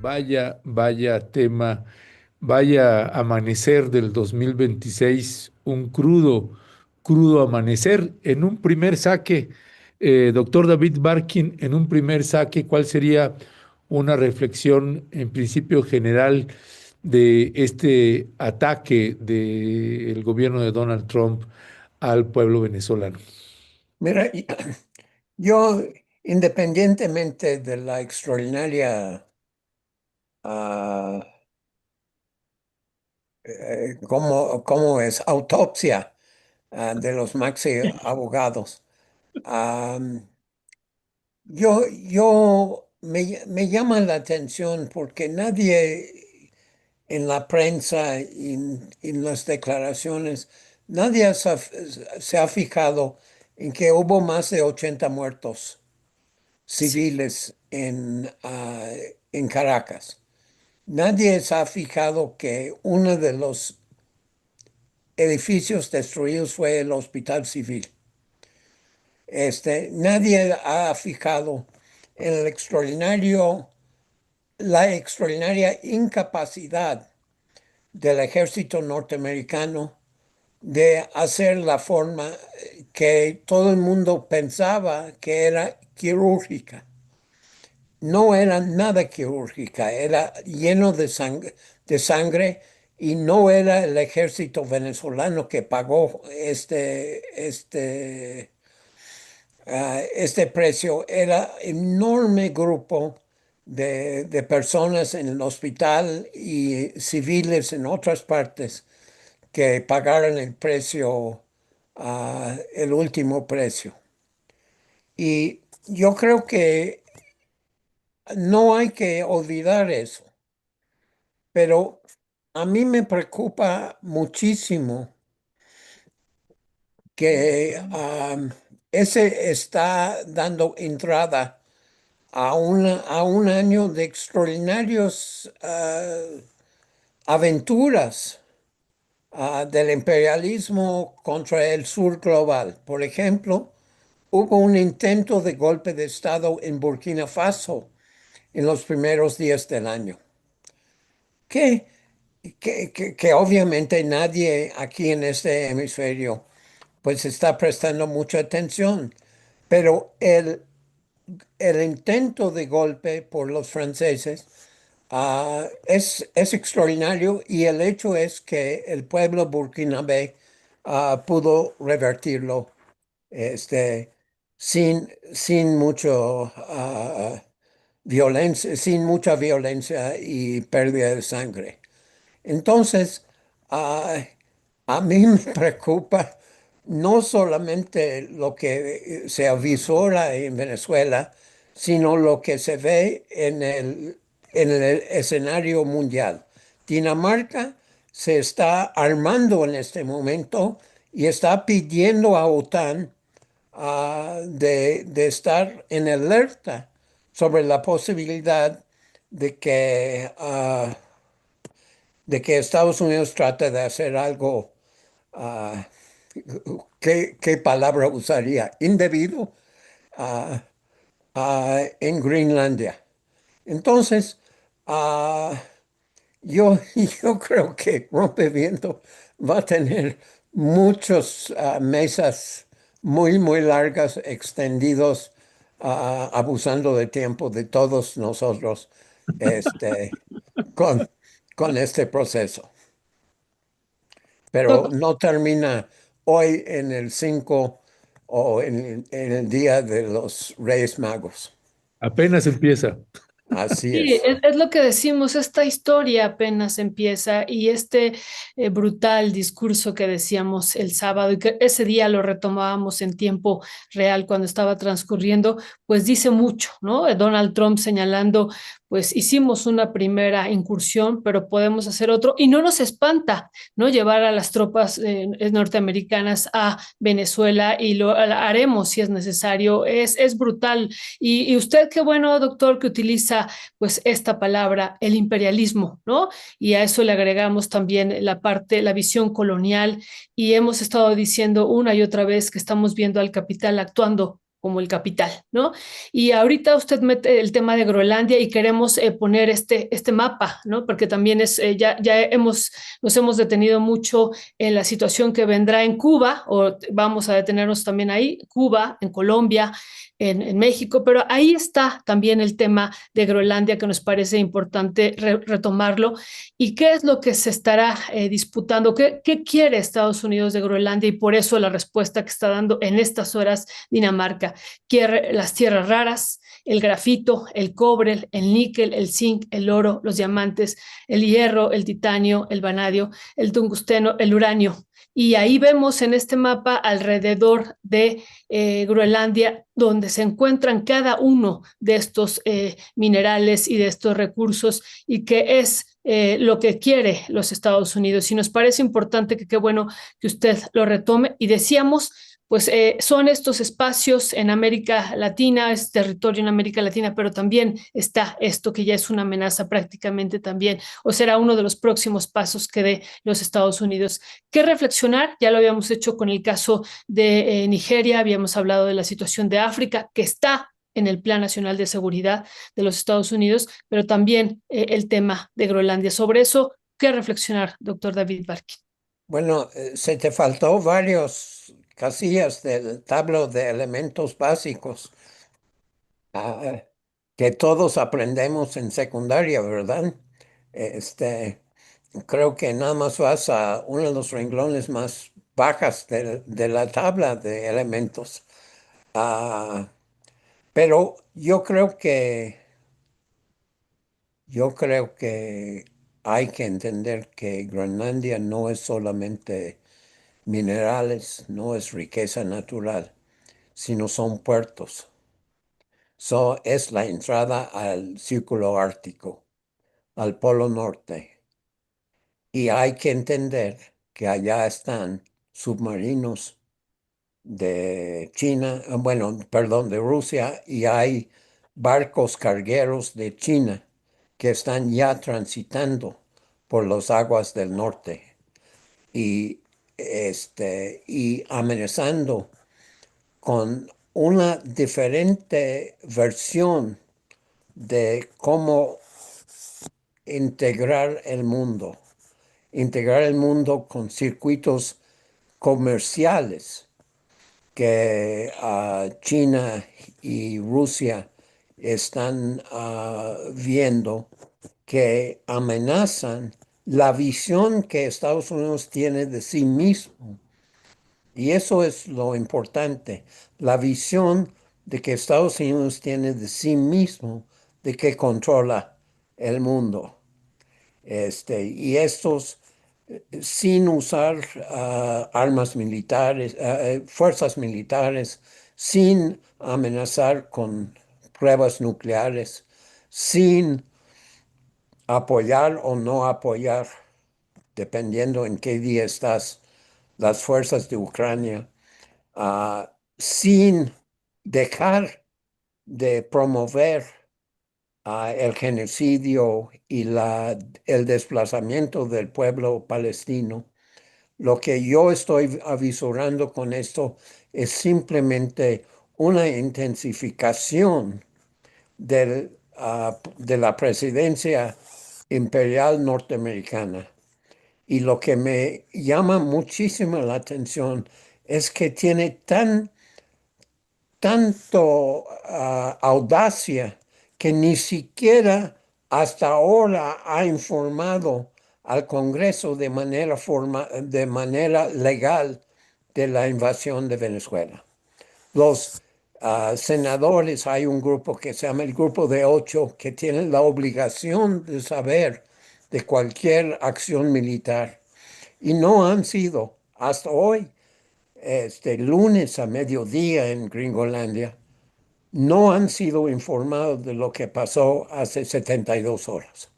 Vaya tema, vaya amanecer del 2026, un crudo amanecer. En un primer saque, doctor David Barkin, en un primer saque, ¿cuál sería una reflexión en principio general de este ataque del gobierno de Donald Trump al pueblo venezolano? Mira, yo, independientemente de la extraordinaria, ah, ¿cómo es? Autopsia, de los maxi abogados, ah, me llama la atención porque nadie en la prensa y en las declaraciones, nadie se ha fijado en que hubo más de 80 muertos civiles en Caracas. Nadie se ha fijado que uno de los edificios destruidos fue el Hospital Civil. Nadie ha fijado en la extraordinaria incapacidad del ejército norteamericano de hacer la forma que todo el mundo pensaba que era quirúrgica. No era nada quirúrgica, era lleno de sangre y no era el ejército venezolano que pagó este precio, era enorme grupo de personas en el hospital y civiles en otras partes que pagaron el precio, el último precio. Y yo creo que no hay que olvidar eso, pero a mí me preocupa muchísimo que ese está dando entrada a un año de extraordinarios aventuras del imperialismo contra el sur global. Por ejemplo, hubo un intento de golpe de Estado en Burkina Faso en los primeros días del año, que, que obviamente nadie aquí en este hemisferio pues está prestando mucha atención, pero el intento de golpe por los franceses es extraordinario y el hecho es que el pueblo burkinabé pudo revertirlo este, sin sin mucha violencia y pérdida de sangre. Entonces, ah, a mí me preocupa no solamente lo que se avisora en Venezuela, sino lo que se ve en el escenario mundial. Dinamarca se está armando en este momento y está pidiendo a OTAN de estar en alerta sobre la posibilidad de que Estados Unidos trate de hacer algo, ah, ¿qué palabra usaría? Indebido, ah, en Groenlandia. Entonces, ah, yo creo que Rompeviento va a tener muchas mesas muy largas, extendidos, abusando de tiempo de todos nosotros, este, con, con este proceso. Pero no termina hoy en el 5 o en el día de los Reyes Magos. Apenas empieza. Así Sí, es. es lo que decimos, esta historia apenas empieza y este brutal discurso que decíamos el sábado y que ese día lo retomábamos en tiempo real cuando estaba transcurriendo, pues dice mucho, ¿no? Donald Trump señalando, pues hicimos una primera incursión, pero podemos hacer otro y no nos espanta, ¿no? Llevar a las tropas norteamericanas a Venezuela y lo haremos si es necesario. Es brutal. Y usted, qué bueno, doctor, que utiliza pues esta palabra, el imperialismo, ¿no? Y a eso le agregamos también la parte, la visión colonial y hemos estado diciendo una y otra vez que estamos viendo al capital actuando como el capital, ¿no? Y ahorita usted mete el tema de Groenlandia y queremos poner este mapa, ¿no? Porque también nos hemos detenido mucho en la situación que vendrá en Cuba, o vamos a detenernos también ahí, Cuba, en Colombia, en México, pero ahí está también el tema de Groenlandia que nos parece importante retomarlo. ¿Y qué es lo que se estará disputando? ¿Qué quiere Estados Unidos de Groenlandia? Y por eso la respuesta que está dando en estas horas Dinamarca. Quiere las tierras raras, el grafito, el cobre, el níquel, el zinc, el oro, los diamantes, el hierro, el titanio, el vanadio, el tungsteno, el uranio. Y ahí vemos en este mapa alrededor de Groenlandia, donde se encuentran cada uno de estos minerales y de estos recursos y que es lo que quiere los Estados Unidos. Y nos parece importante que qué bueno que usted lo retome. Y decíamos, pues son estos espacios en América Latina, es territorio en América Latina, pero también está esto que ya es una amenaza prácticamente también, o será uno de los próximos pasos que dé los Estados Unidos. ¿Qué reflexionar? Ya lo habíamos hecho con el caso de Nigeria, habíamos hablado de la situación de África, que está en el Plan Nacional de Seguridad de los Estados Unidos, pero también el tema de Groenlandia. Sobre eso, ¿qué reflexionar, doctor David Barkin? Bueno, se te faltó varios casillas del tablo de elementos básicos ah, que todos aprendemos en secundaria, ¿verdad? Este, creo que nada más vas a uno de los renglones más bajas de la tabla de elementos. Ah, pero yo creo que hay que entender que Groenlandia no es solamente minerales, no es riqueza natural, sino son puertos. Es la entrada al círculo ártico, al polo norte. Y hay que entender que allá están submarinos de China, bueno, perdón, de Rusia, y hay barcos cargueros de China que están ya transitando por las aguas del norte y, y amenazando con una diferente versión de cómo integrar el mundo. Integrar el mundo con circuitos comerciales que China y Rusia están viendo que amenazan la visión que Estados Unidos tiene de sí mismo. Y eso es lo importante, la visión de que Estados Unidos tiene de sí mismo, de que controla el mundo. Y estos sin usar armas militares, fuerzas militares, sin amenazar con pruebas nucleares, sin apoyar o no apoyar, dependiendo en qué día estás, las fuerzas de Ucrania, sin dejar de promover el genocidio y el desplazamiento del pueblo palestino. Lo que yo estoy avisorando con esto es simplemente una intensificación de la presidencia imperial norteamericana. Y lo que me llama muchísimo la atención es que tiene tanto audacia que ni siquiera hasta ahora ha informado al Congreso de manera legal de la invasión de Venezuela. Los senadores, hay un grupo que se llama el Grupo de Ocho, que tienen la obligación de saber de cualquier acción militar y no han sido hasta hoy, este lunes a mediodía en Gringolandia, no han sido informados de lo que pasó hace 72 horas.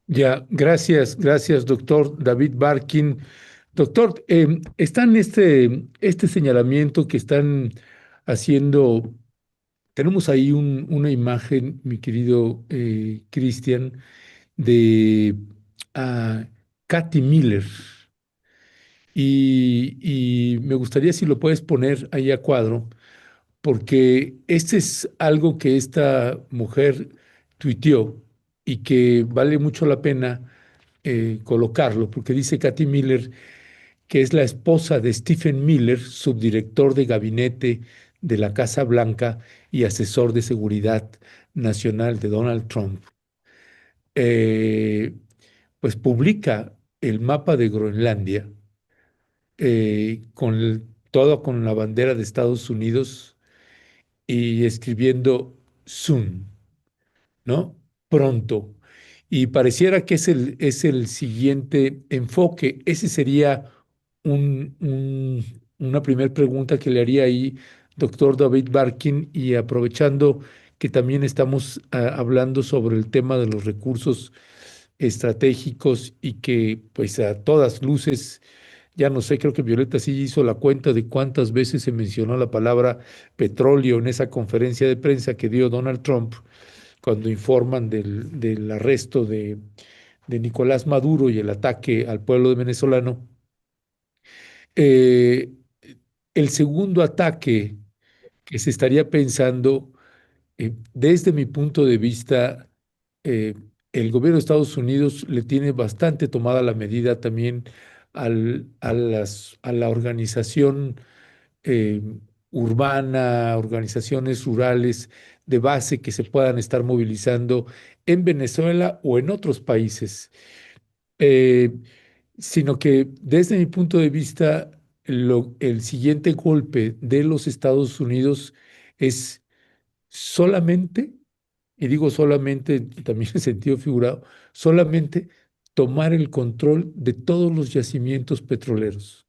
Ya, gracias, doctor David Barkin. Doctor, están este señalamiento que están haciendo. Tenemos ahí una imagen, mi querido Cristian, de Katy Miller. Y me gustaría si lo puedes poner ahí a cuadro, porque este es algo que esta mujer tuiteó y que vale mucho la pena colocarlo, porque dice Katy Miller que es la esposa de Stephen Miller, subdirector de gabinete de la Casa Blanca y asesor de seguridad nacional de Donald Trump. Eh, pues publica el mapa de Groenlandia todo con la bandera de Estados Unidos y escribiendo soon, ¿no? Pronto. Y pareciera que es el siguiente enfoque. Ese sería una primera pregunta que le haría ahí, doctor David Barkin, y aprovechando que también estamos hablando sobre el tema de los recursos estratégicos y que pues a todas luces, ya no sé, creo que Violeta sí hizo la cuenta de cuántas veces se mencionó la palabra petróleo en esa conferencia de prensa que dio Donald Trump cuando informan del arresto de Nicolás Maduro y el ataque al pueblo venezolano. Eh, el segundo ataque que se estaría pensando, desde mi punto de vista, eh, el gobierno de Estados Unidos le tiene bastante tomada la medida también a la organización eh, urbana, organizaciones rurales de base que se puedan estar movilizando en Venezuela o en otros países. Eh, Sino que desde mi punto de vista, el siguiente golpe de los Estados Unidos es solamente, y digo solamente también en sentido figurado, solamente tomar el control de todos los yacimientos petroleros.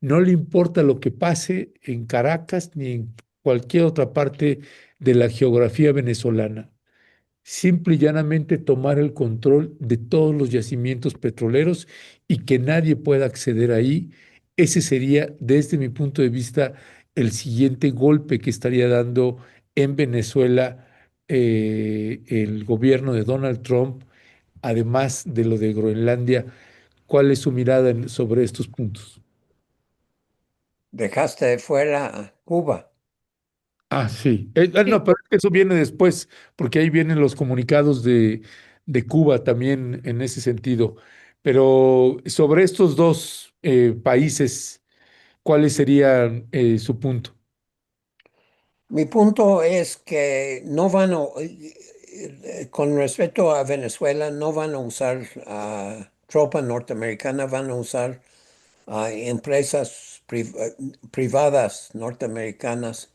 No le importa lo que pase en Caracas ni en cualquier otra parte de la geografía venezolana. Simple y llanamente tomar el control de todos los yacimientos petroleros y que nadie pueda acceder ahí. Ese sería, desde mi punto de vista, el siguiente golpe que estaría dando en Venezuela el gobierno de Donald Trump, además de lo de Groenlandia. ¿Cuál es su mirada sobre estos puntos? Dejaste de fuera Cuba. Ah, sí. No, Sí. pero es que eso viene después, porque ahí vienen los comunicados de Cuba también en ese sentido. Pero sobre estos dos países, ¿cuáles serían su punto? Mi punto es que no van a, con respecto a Venezuela, no van a usar tropa norteamericana, van a usar empresas privadas norteamericanas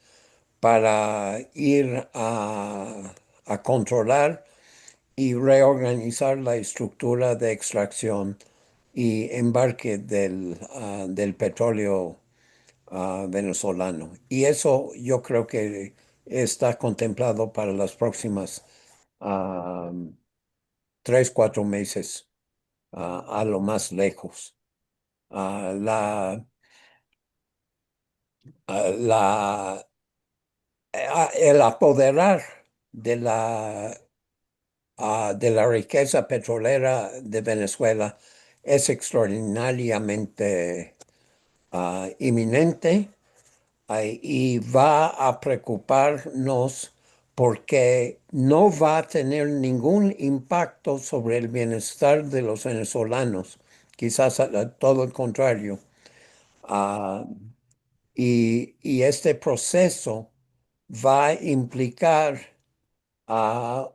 para ir a controlar y reorganizar la estructura de extracción y embarque del petróleo venezolano. Y eso yo creo que está contemplado para las próximas ah, 3, 4 meses, a lo más lejos. Ah, la, la, el apoderar de la riqueza petrolera de Venezuela es extraordinariamente inminente, y va a preocuparnos porque no va a tener ningún impacto sobre el bienestar de los venezolanos, quizás todo el contrario. Ah, y este proceso va a implicar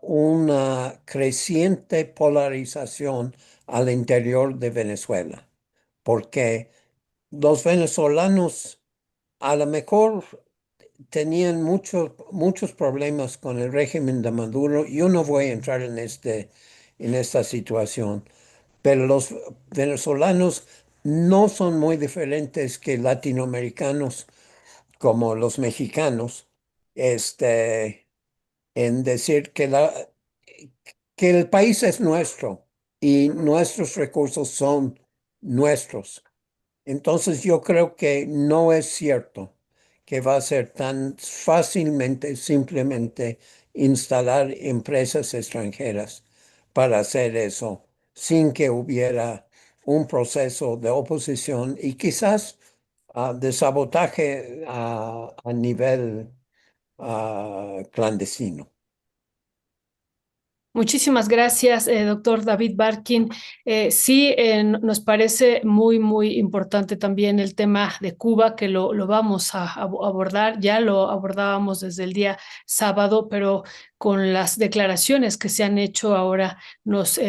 una creciente polarización al interior de Venezuela, porque los venezolanos a lo mejor tenían muchos problemas con el régimen de Maduro. Yo no voy a entrar en esta situación, pero los venezolanos no son muy diferentes que latinoamericanos como los mexicanos, este, en decir que el país es nuestro y nuestros recursos son nuestros. Entonces yo creo que no es cierto que va a ser tan fácilmente simplemente instalar empresas extranjeras para hacer eso sin que hubiera un proceso de oposición y quizás de sabotaje a nivel clandestino. Muchísimas gracias, doctor David Barkin. Sí, nos parece muy, muy importante también el tema de Cuba, que lo vamos a abordar. Ya lo abordábamos desde el día sábado, pero con las declaraciones que se han hecho ahora, nos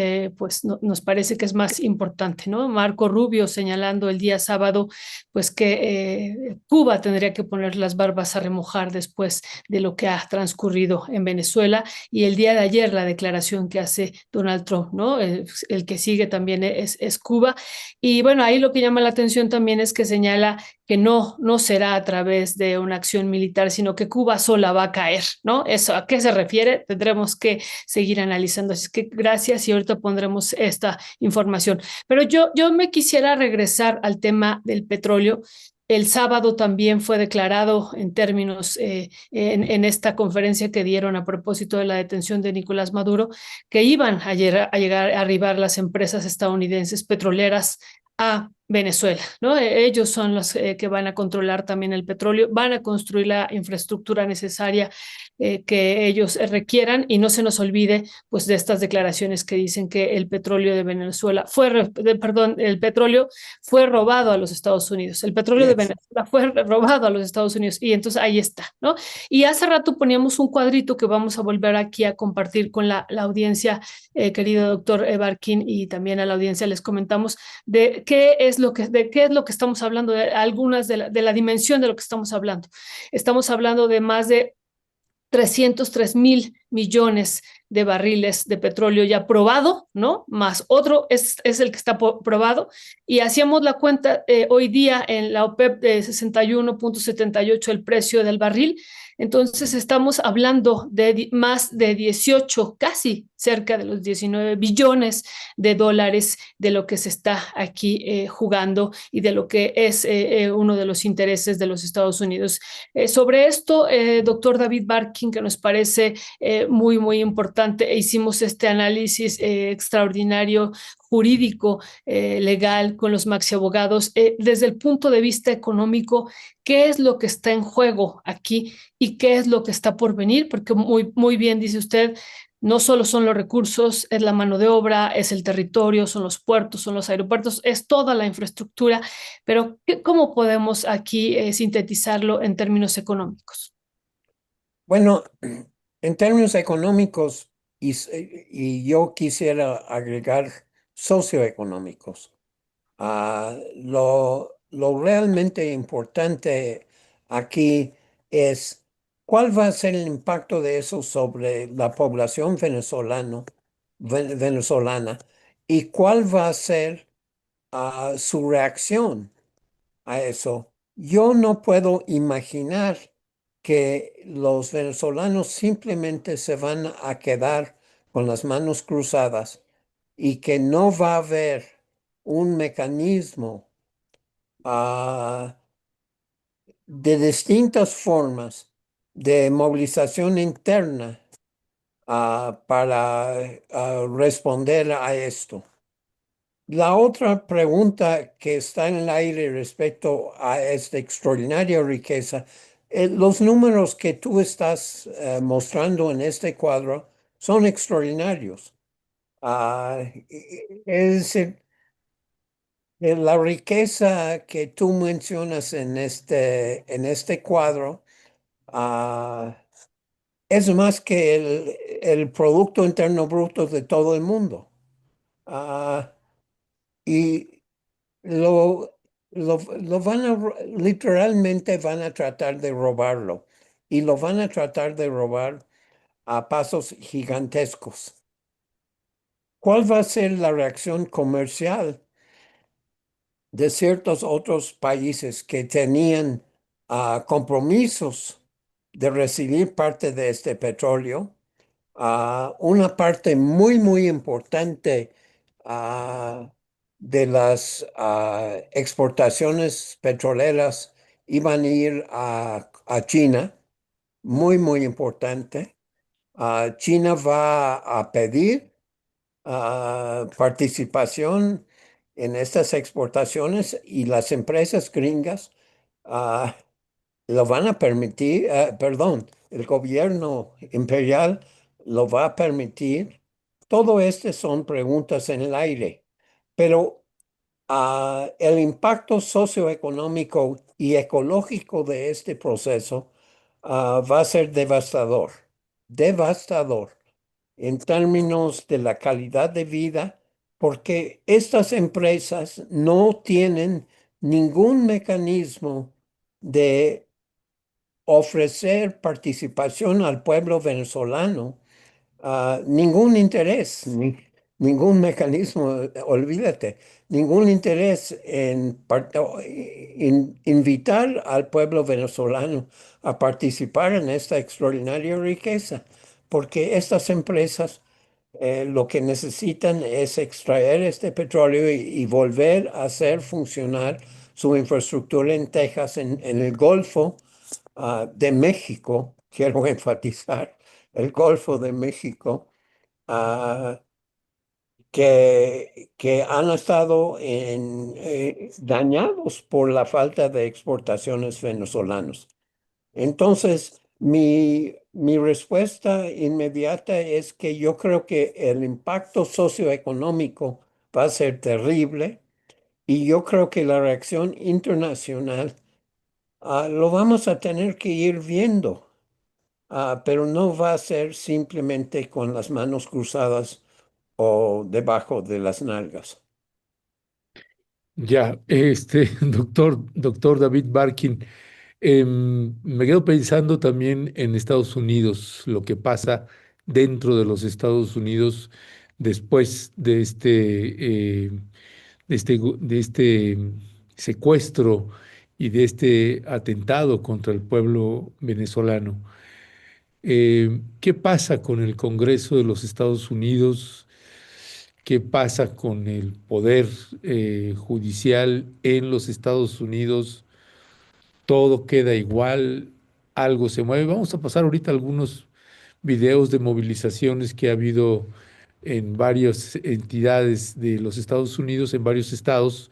parece que es más importante, ¿no? Marco Rubio señalando el día sábado, pues que Cuba tendría que poner las barbas a remojar después de lo que ha transcurrido en Venezuela y el día de ayer la declaración que hace Donald Trump, ¿no? El que sigue también es Cuba. Y bueno, ahí lo que llama la atención también es que señala que no será a través de una acción militar, sino que Cuba sola va a caer, ¿no? ¿Eso a qué se refiere? Tendremos que seguir analizando. Así que gracias y ahorita pondremos esta información. Pero yo me quisiera regresar al tema del petróleo. El sábado también fue declarado en términos en esta conferencia que dieron a propósito de la detención de Nicolás Maduro, que iban a llegar a arribar las empresas estadounidenses petroleras a Venezuela, ¿no? Ellos son los que van a controlar también el petróleo, van a construir la infraestructura necesaria que ellos requieran y no se nos olvide pues de estas declaraciones que dicen que el petróleo de Venezuela perdón, el petróleo fue robado a los Estados Unidos, el petróleo de Yes. Venezuela fue robado a los Estados Unidos y entonces ahí está, ¿no? Y hace rato poníamos un cuadrito que vamos a volver aquí a compartir con la audiencia, querido doctor Barkin, y también a la audiencia les comentamos de qué es lo que estamos hablando, de algunas de la dimensión de lo que estamos hablando. Estamos hablando de más de 303.000 millones de barriles de petróleo ya probado, ¿no? Más otro es el que está probado. Y hacíamos la cuenta hoy día en la OPEP de 61.78 el precio del barril. Entonces estamos hablando de más de 18, casi cerca de los 19 billones de dólares de lo que se está aquí jugando y de lo que es uno de los intereses de los Estados Unidos. Sobre esto, doctor David Barkin, que nos parece muy, muy importante, e hicimos este análisis extraordinario jurídico, legal, con los maxi abogados, desde el punto de vista económico, ¿qué es lo que está en juego aquí y qué es lo que está por venir? Porque muy, muy bien dice usted, no solo son los recursos, es la mano de obra, es el territorio, son los puertos, son los aeropuertos, es toda la infraestructura, pero ¿cómo podemos aquí sintetizarlo en términos económicos? Bueno, en términos económicos, y yo quisiera agregar socioeconómicos, lo realmente importante aquí es cuál va a ser el impacto de eso sobre la población venezolana y cuál va a ser su reacción a eso. Yo no puedo imaginar que los venezolanos simplemente se van a quedar con las manos cruzadas y que no va a haber un mecanismo ah, de distintas formas de movilización interna para responder a esto. La otra pregunta que está en el aire respecto a esta extraordinaria riqueza, los números que tú estás mostrando en este cuadro son extraordinarios. Es decir, la riqueza que tú mencionas en este cuadro es más que el Producto Interno Bruto de todo el mundo. Ah, y Lo, lo van literalmente van a tratar de robarlo y lo van a tratar de robar a pasos gigantescos. ¿Cuál va a ser la reacción comercial de ciertos otros países que tenían compromisos de recibir parte de este petróleo? Una parte muy, muy importante ah, de las exportaciones petroleras iban a ir a China, muy, muy importante. China va a pedir participación en estas exportaciones y las empresas gringas ah, lo van a permitir, perdón, el gobierno imperial lo va a permitir. Todo esto son preguntas en el aire, pero el impacto socioeconómico y ecológico de este proceso va a ser devastador, devastador en términos de la calidad de vida, porque estas empresas no tienen ningún mecanismo de ofrecer participación al pueblo venezolano, ningún interés, ningún mecanismo, olvídate, ningún interés en invitar al pueblo venezolano a participar en esta extraordinaria riqueza, porque estas empresas lo que necesitan es extraer este petróleo y volver a hacer funcionar su infraestructura en Texas, en el Golfo de México, quiero enfatizar, el Golfo de México, ah, que han estado dañados por la falta de exportaciones venezolanas. Entonces, mi respuesta inmediata es que yo creo que el impacto socioeconómico va a ser terrible y yo creo que la reacción internacional lo vamos a tener que ir viendo. Pero no va a ser simplemente con las manos cruzadas o debajo de las nalgas. Ya, doctor David Barkin, me quedo pensando también en Estados Unidos, lo que pasa dentro de los Estados Unidos después de este secuestro y de este atentado contra el pueblo venezolano. ¿Qué pasa con el Congreso de los Estados Unidos? ¿Qué pasa con el poder judicial en los Estados Unidos? Todo queda igual, algo se mueve. Vamos a pasar ahorita algunos videos de movilizaciones que ha habido en varias entidades de los Estados Unidos, en varios estados.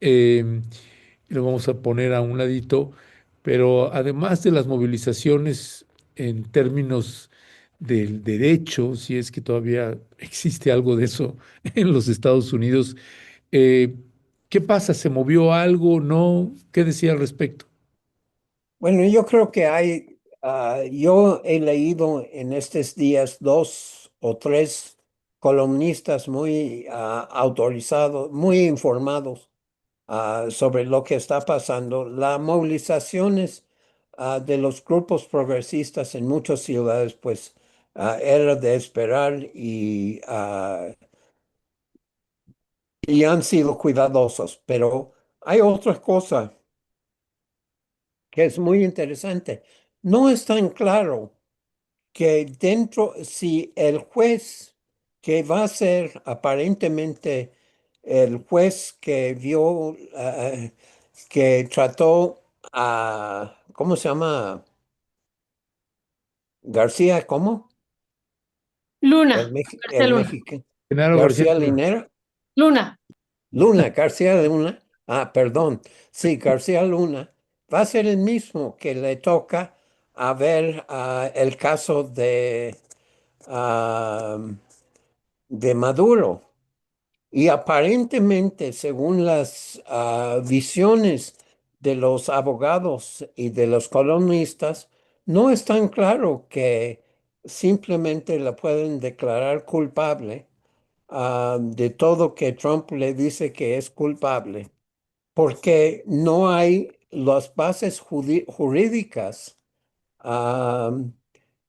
eh, lo vamos a poner a un ladito, pero además de las movilizaciones en términos del derecho, si es que todavía existe algo de eso en los Estados Unidos, eh, ¿qué pasa? ¿Se movió algo? ¿No? ¿Qué decía al respecto? Bueno, yo creo que yo he leído en estos días dos o tres columnistas muy autorizados, muy informados sobre lo que está pasando. Las movilizaciones de los grupos progresistas en muchas ciudades, pues era de esperar y han sido cuidadosos, pero hay otra cosa que es muy interesante. No es tan claro que dentro, si el juez que va a ser aparentemente el juez que vio, que trató a, ¿cómo se llama? García, ¿cómo? Luna, García El Luna. mexicano. Genaro García García Luna. Linera. Luna. Luna, García Luna. Perdón. Sí, García Luna. Va a ser el mismo que le toca a ver el caso ah, de Maduro. Y aparentemente, según las visiones de los abogados y de los columnistas, no es tan claro que simplemente la pueden declarar culpable de todo que Trump le dice que es culpable, porque no hay las bases jurídicas ah,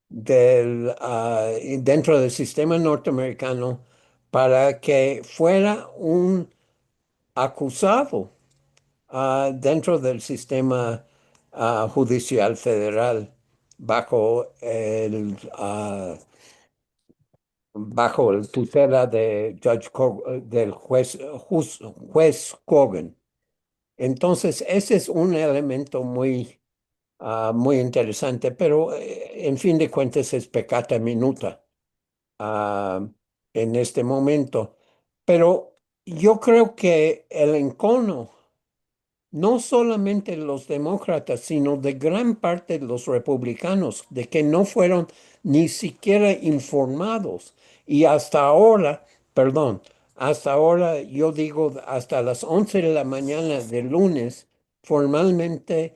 dentro del sistema norteamericano para que fuera un acusado dentro del sistema judicial federal bajo bajo el tutela de del juez Kogan. Entonces, ese es un elemento muy interesante, pero en fin de cuentas es pecata minuta ah, en este momento. Pero yo creo que el encono no solamente los demócratas, sino de gran parte de los republicanos, de que no fueron ni siquiera informados. Y hasta ahora, perdón, hasta ahora yo digo hasta las 11 de la mañana del lunes, formalmente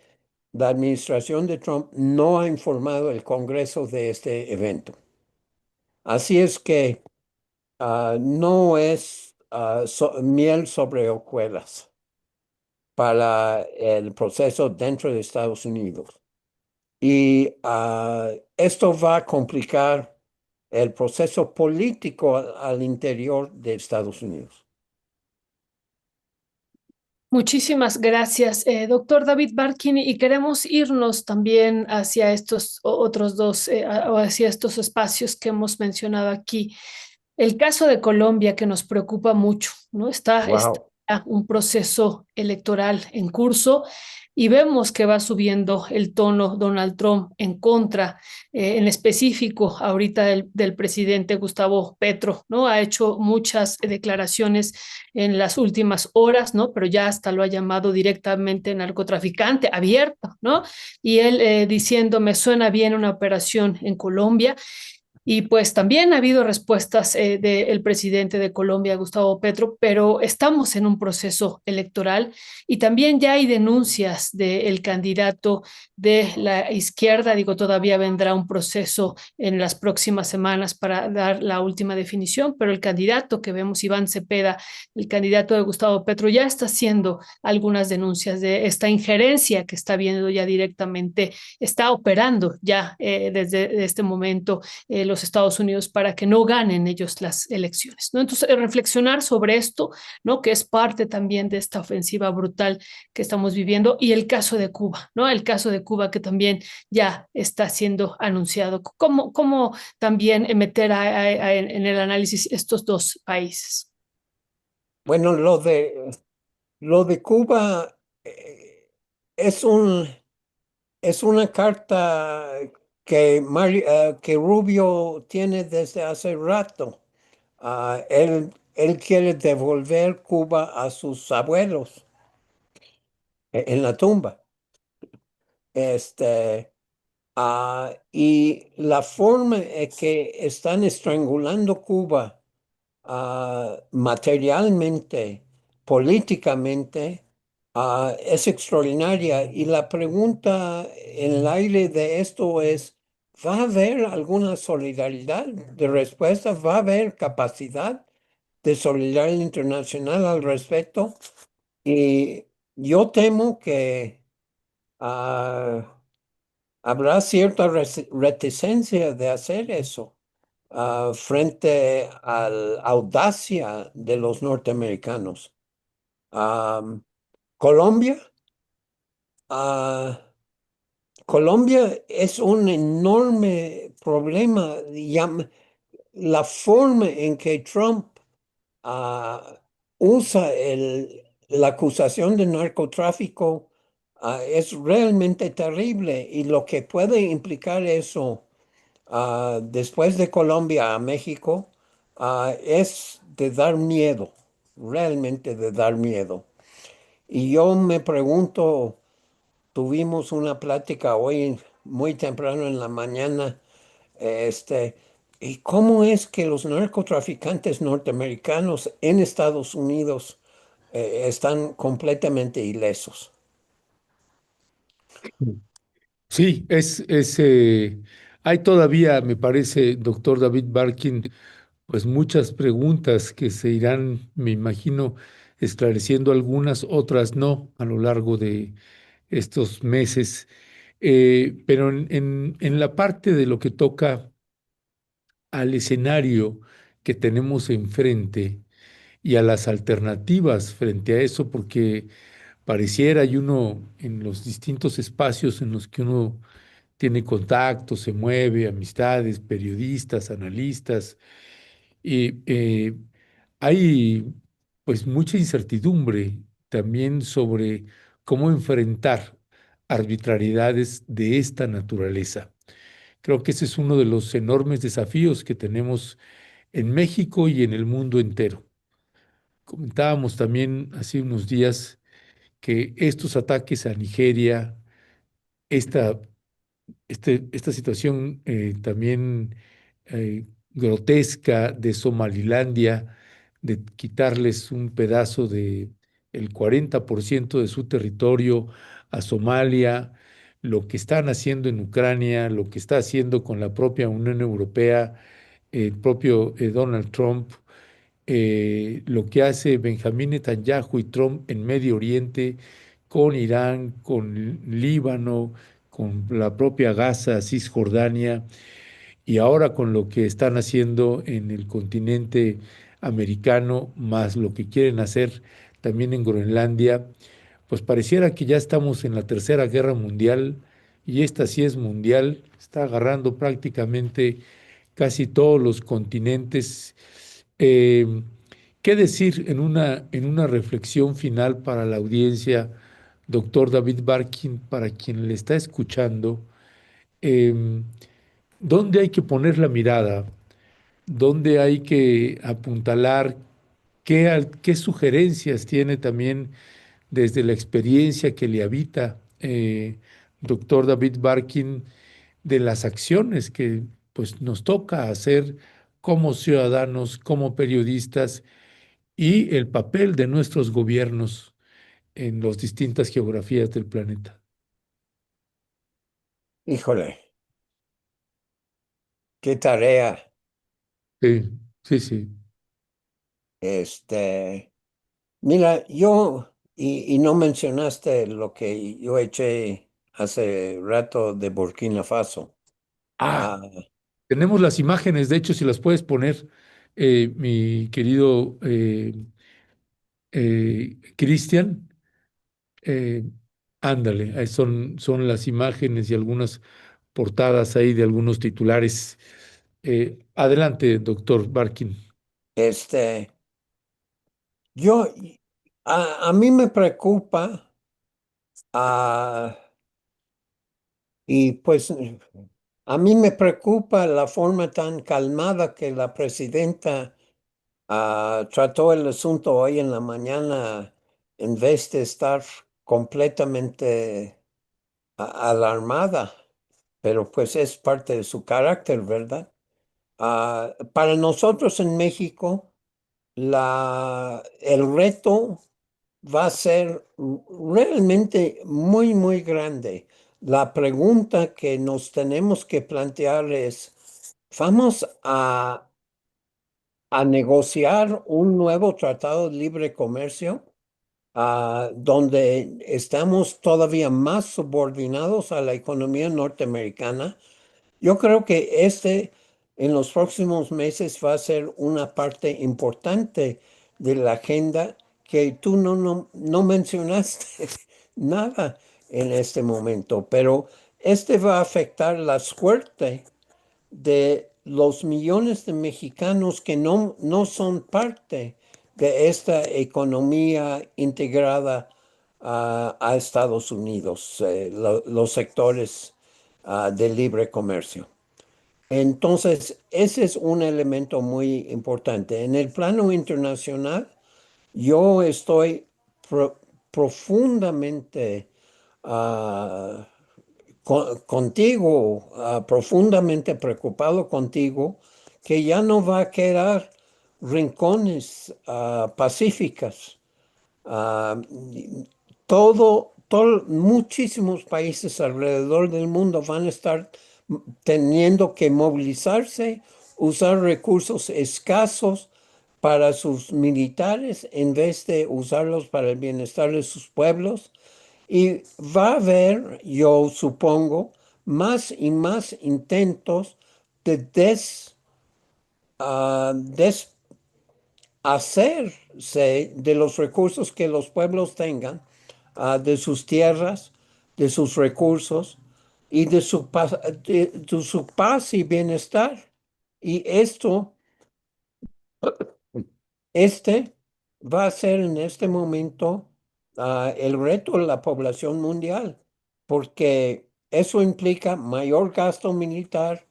la administración de Trump no ha informado al Congreso de este evento. Así es que no es miel sobre hojuelas para el proceso dentro de Estados Unidos. Y esto va a complicar el proceso político al interior de Estados Unidos. Muchísimas gracias, doctor David Barkin, y queremos irnos también hacia estos otros dos, o hacia estos espacios que hemos mencionado aquí. El caso de Colombia que nos preocupa mucho, ¿no? Está Wow. un proceso electoral en curso y vemos que va subiendo el tono Donald Trump en contra, en específico ahorita del presidente Gustavo Petro, ¿no? Ha hecho muchas declaraciones en las últimas horas, ¿no? Pero ya hasta lo ha llamado directamente narcotraficante abierto, ¿no? Y él diciendo, me suena bien una operación en Colombia. Y pues también ha habido respuestas del presidente de Colombia, Gustavo Petro, pero estamos en un proceso electoral y también ya hay denuncias del candidato de la izquierda. Digo, todavía vendrá un proceso en las próximas semanas para dar la última definición, pero el candidato que vemos, Iván Cepeda, el candidato de Gustavo Petro, ya está haciendo algunas denuncias de esta injerencia que está viendo ya directamente, está operando ya desde este momento los Estados Unidos para que no ganen ellos las elecciones, ¿no? Entonces, reflexionar sobre esto, ¿no? Que es parte también de esta ofensiva brutal que estamos viviendo y el caso de Cuba, ¿no? El caso de Cuba que también ya está siendo anunciado. ¿Cómo también meter en el análisis estos dos países? Bueno, lo de Cuba es es una carta que Rubio tiene desde hace rato. Él quiere devolver Cuba a sus abuelos en la tumba. Este, y la forma en que están estrangulando Cuba materialmente, políticamente, es extraordinaria. Y la pregunta en el aire de esto es, ¿va a haber alguna solidaridad de respuesta? ¿Va a haber capacidad de solidaridad internacional al respecto? Y yo temo que habrá cierta reticencia de hacer eso frente a la audacia de los norteamericanos. Am, Colombia, ah, Colombia es un enorme problema. La forma en que Trump ah, usa la acusación de narcotráfico es realmente terrible y lo que puede implicar eso después de Colombia a México es de dar miedo, realmente de dar miedo. Y yo me pregunto, tuvimos una plática hoy muy temprano en la mañana, este, ¿y cómo es que los narcotraficantes norteamericanos en Estados Unidos están completamente ilesos? Sí, hay todavía, me parece, doctor David Barkin, pues muchas preguntas que se irán, me imagino, esclareciendo algunas, otras no, a lo largo de estos meses. Pero en la parte de lo que toca al escenario que tenemos enfrente y a las alternativas frente a eso, porque pareciera y uno en los distintos espacios en los que uno tiene contactos, se mueve, amistades, periodistas, analistas, y hay pues mucha incertidumbre también sobre cómo enfrentar arbitrariedades de esta naturaleza. Creo que ese es uno de los enormes desafíos que tenemos en México y en el mundo entero. Comentábamos también hace unos días que estos ataques a Nigeria, esta, esta situación también grotesca de Somalilandia, de quitarles un pedazo de el 40% de su territorio a Somalia, lo que están haciendo en Ucrania, lo que está haciendo con la propia Unión Europea, el propio Donald Trump, lo que hace Benjamín Netanyahu y Trump en Medio Oriente, con Irán, con Líbano, con la propia Gaza, Cisjordania, y ahora con lo que están haciendo en el continente americano, más lo que quieren hacer también en Groenlandia, pues pareciera que ya estamos en la Tercera Guerra Mundial, y esta sí es mundial, está agarrando prácticamente casi todos los continentes. Eh, ¿Qué decir en una reflexión final para la audiencia, doctor David Barkin, para quien le está escuchando? em, ¿Dónde hay que poner la mirada? ¿Dónde hay que apuntalar? ¿Qué sugerencias tiene también desde la experiencia que le habita, doctor David Barkin, de las acciones que pues nos toca hacer como ciudadanos, como periodistas, y el papel de nuestros gobiernos en las distintas geografías del planeta? Híjole, qué tarea. Sí, sí, sí. Este, mira, y no mencionaste lo que yo eché hace rato de Burkina Faso. Ah, Ah, tenemos las imágenes, de hecho, si las puedes poner, mi querido Cristian, eh, ándale, ahí son las imágenes y algunas portadas ahí de algunos titulares. Adelante, doctor Barkin. este, yo, a mí me preocupa, ah, y pues a mí me preocupa la forma tan calmada que la presidenta trató el asunto hoy en la mañana en vez de estar completamente alarmada, pero pues es parte de su carácter, ¿verdad? Para nosotros en México, el reto va a ser realmente muy, muy grande. La pregunta que nos tenemos que plantear es, ¿vamos a negociar un nuevo tratado de libre comercio, donde estamos todavía más subordinados a la economía norteamericana? Yo creo que en los próximos meses va a ser una parte importante de la agenda que tú no mencionaste nada en este momento, pero este va a afectar la suerte de los millones de mexicanos que no son parte de esta economía integrada a Estados Unidos, los sectores de libre comercio. Entonces, ese es un elemento muy importante. En el plano internacional, yo estoy profundamente ah, contigo, profundamente preocupado contigo, que ya no va a quedar rincones pacíficas. Ah, muchísimos países alrededor del mundo van a estar teniendo que movilizarse, usar recursos escasos para sus militares en vez de usarlos para el bienestar de sus pueblos. Y va a haber, yo supongo, más y más intentos de deshacerse de los recursos que los pueblos tengan, de sus tierras, de sus recursos y de su paz y bienestar. Y este va a ser en este momento el reto de la población mundial, porque eso implica mayor gasto militar,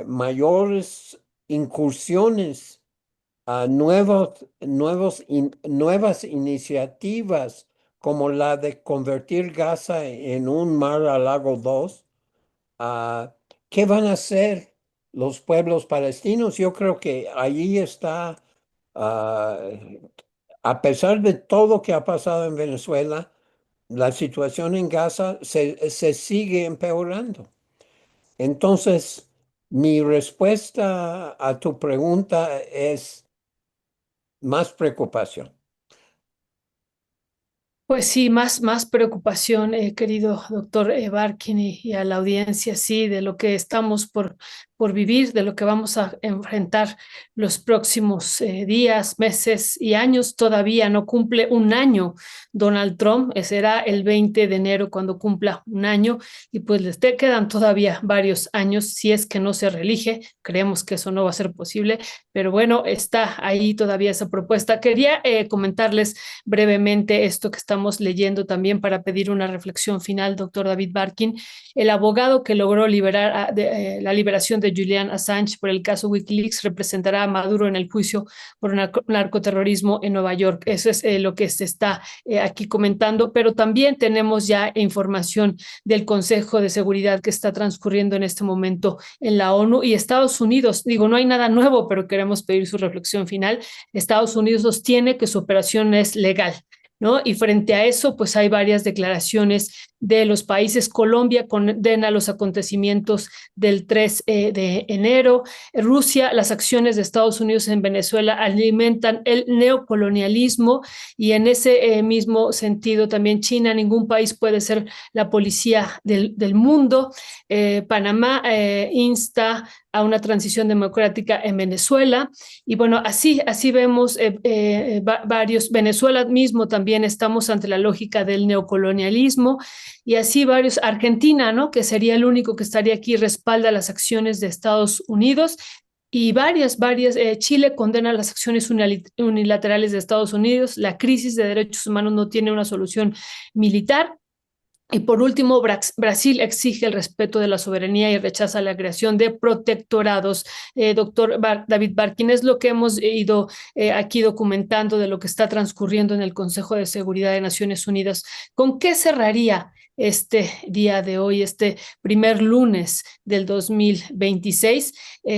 mayores incursiones, nuevas iniciativas como la de convertir Gaza en un mar a lago 2, ah, ¿qué van a hacer los pueblos palestinos? Yo creo que allí está, ah, a pesar de todo que ha pasado en Venezuela, la situación en Gaza se sigue empeorando. Entonces, mi respuesta a tu pregunta es más preocupación. Pues sí, más preocupación, querido doctor Barkin, y a la audiencia, sí, de lo que estamos por vivir, de lo que vamos a enfrentar los próximos días, meses y años. Todavía no cumple un año Donald Trump, será el 20 de enero cuando cumpla un año, y pues les quedan todavía varios años si es que no se reelige. Creemos que eso no va a ser posible, pero bueno, está ahí todavía esa propuesta. Quería comentarles brevemente esto que estamos leyendo también para pedir una reflexión final, doctor David Barkin. El abogado que logró liberar la liberación de Julian Assange por el caso Wikileaks representará a Maduro en el juicio por narcoterrorismo en Nueva York. Eso es lo que se está aquí comentando, pero también tenemos ya información del Consejo de Seguridad que está transcurriendo en este momento en la ONU y Estados Unidos. Digo, no hay nada nuevo, pero queremos pedir su reflexión final. Estados Unidos sostiene que su operación es legal, ¿no? Y frente a eso, pues hay varias declaraciones de los países. Colombia condena los acontecimientos del 3 de enero. Rusia, las acciones de Estados Unidos en Venezuela alimentan el neocolonialismo, y en ese mismo sentido también China, ningún país puede ser la policía del mundo. Panamá insta a una transición democrática en Venezuela. Y bueno, así vemos varios. Venezuela mismo también estamos ante la lógica del neocolonialismo, y así varios. Argentina, ¿no? Que sería el único que estaría aquí, respalda las acciones de Estados Unidos. Y varias. Chile condena las acciones unilaterales de Estados Unidos. La crisis de derechos humanos no tiene una solución militar. Y por último, Brasil exige el respeto de la soberanía y rechaza la creación de protectorados. Doctor David Barkin, es lo que hemos ido aquí documentando de lo que está transcurriendo en el Consejo de Seguridad de Naciones Unidas. ¿Con qué cerraría este día de hoy, este primer lunes del 2026?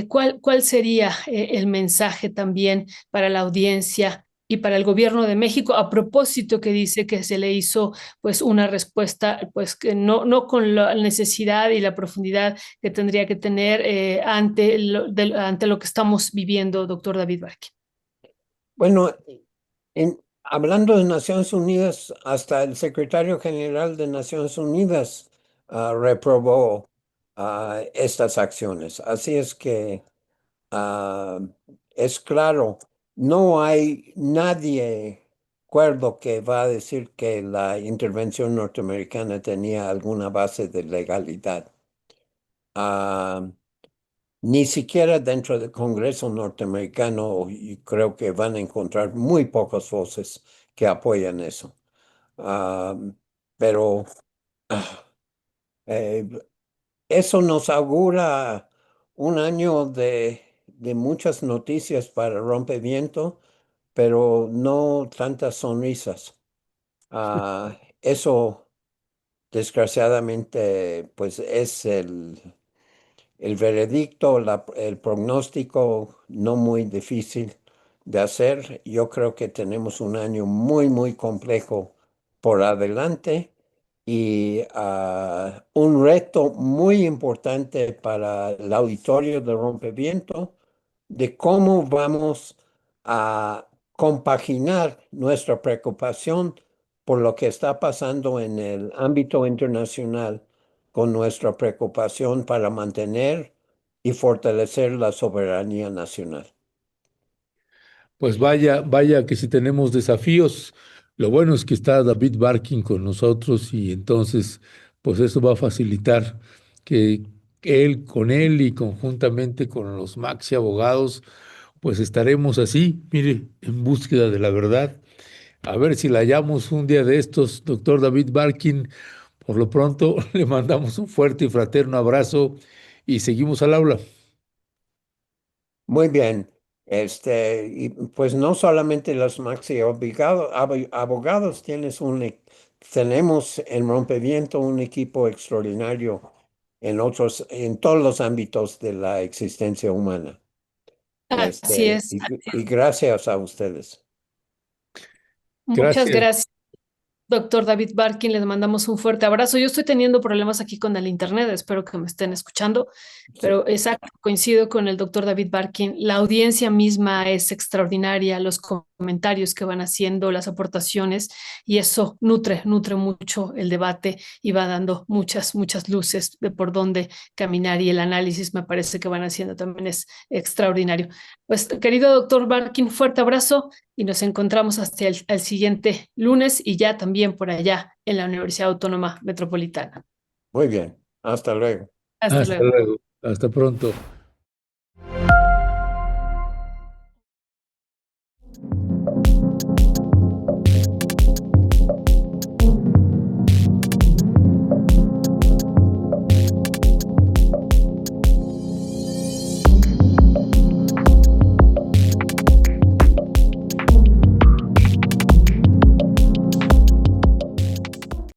¿Cuál sería el mensaje también para la audiencia y para el gobierno de México, a propósito que dice que se le hizo pues una respuesta pues que no con la necesidad y la profundidad que tendría que tener ante lo que estamos viviendo, doctor David Barque? Bueno, hablando de Naciones Unidas, hasta el secretario general de Naciones Unidas reprobó estas acciones. Así es que ah, es claro, no hay nadie cuerdo que va a decir que la intervención norteamericana tenía alguna base de legalidad. Ah, Ni siquiera dentro del Congreso norteamericano, y creo que van a encontrar muy pocas voces que apoyan eso. Ah, pero ah, eh, eso nos augura un año de muchas noticias para rompimiento, pero no tantas sonrisas. Eso, desgraciadamente, pues es el veredicto, el pronóstico no muy difícil de hacer. Yo creo que tenemos un año muy complejo por adelante y un reto muy importante para el auditorio de Rompeviento de cómo vamos a compaginar nuestra preocupación por lo que está pasando en el ámbito internacional con nuestra preocupación para mantener y fortalecer la soberanía nacional. Pues vaya que si tenemos desafíos, lo bueno es que está David Barkin con nosotros y entonces pues eso va a facilitar que con él y conjuntamente con los Maxi abogados, pues estaremos así, mire, en búsqueda de la verdad. A ver si la hallamos un día de estos, doctor David Barkin. Por lo pronto le mandamos un fuerte y fraterno abrazo y seguimos al aula. Muy bien. Y pues no solamente los abogados, tenemos en Rompeviento un equipo extraordinario en todos los ámbitos de la existencia humana. Así es. Y gracias a ustedes. Muchas Gracias. gracias. Doctor David Barkin, les mandamos un fuerte abrazo. Yo estoy teniendo problemas aquí con el internet, espero que me estén escuchando, Sí. pero exacto, coincido con el doctor David Barkin. La audiencia misma es extraordinaria, los comentarios que van haciendo, las aportaciones, y eso nutre mucho el debate y va dando muchas luces de por dónde caminar y el análisis me parece que van haciendo también es extraordinario. Pues, querido doctor Barkin, fuerte abrazo y nos encontramos hasta el siguiente lunes y ya también por allá en la Universidad Autónoma Metropolitana. Muy bien. Hasta luego. Hasta Hasta luego. luego. Hasta pronto.